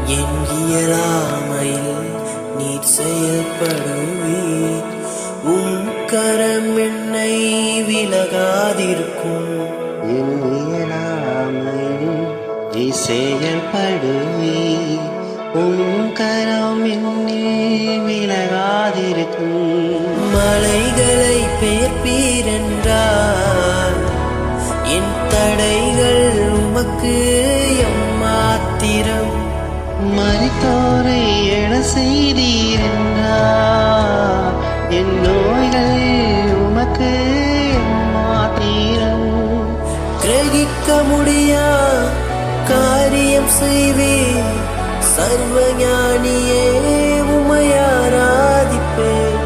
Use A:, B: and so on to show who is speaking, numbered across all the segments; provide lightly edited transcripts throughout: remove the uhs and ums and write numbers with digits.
A: என் இயலாமையில் நீர் செயல்படுவீர். கரம் என்னை விலகாதிருக்கும்.
B: என் இயலாமையில் நீர் செயல்படுவீர். கரம் என்னை விலகாதிருக்கும்.
A: மலைகளை பெயர்ப்பீரென்றார் என் தடைகள் உமக்கு எம்மாத்திரம்.
B: மரித்தோரை எழ செய்தீரென்றார் என் நோய்கள் உமக்கு எம்மாத்திரம்.
A: கிரகிக்க முடியா காரியம் செய்வீர். சர்வஞானியே உம்மை ஆராதிப்பேன்.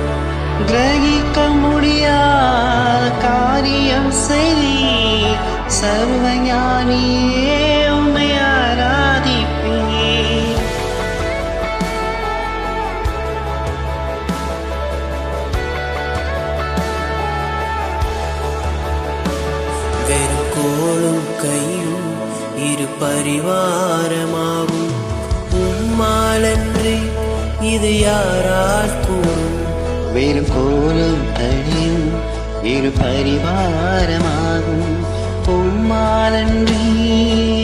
B: கிரகிக்க முடியாத காரியம் செய்தீர். சர்வஞானியே உம்மை ஆராதிப்பேன்.
A: வெறும் கோலும் கையும் இரு பரிவாரமாகும். உம்மாலன்றி இது யாரால் கூடும்.
B: வெறும் கோலும் கையும் இரு பரிவாரமாகும். உம்மாலன்றி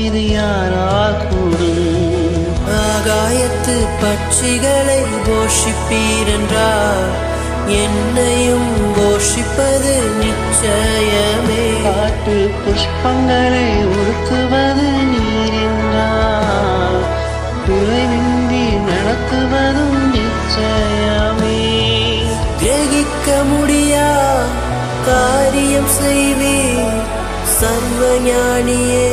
B: இது யாரால் கூடும்.
A: ஆகாயத்து பட்சிகளை போஷிப்பீரென்றார் என்னையும் போஷிப்பது நிச்சயமே.
B: காட்டு புஷ்பங்களை உடுத்துவது நீரென்றார் குறைவின்றி நடத்துவதும் நிச்சயமே.
A: கிரகிக்க முடியா காரியம் செய்வீர். சர்வஞானியே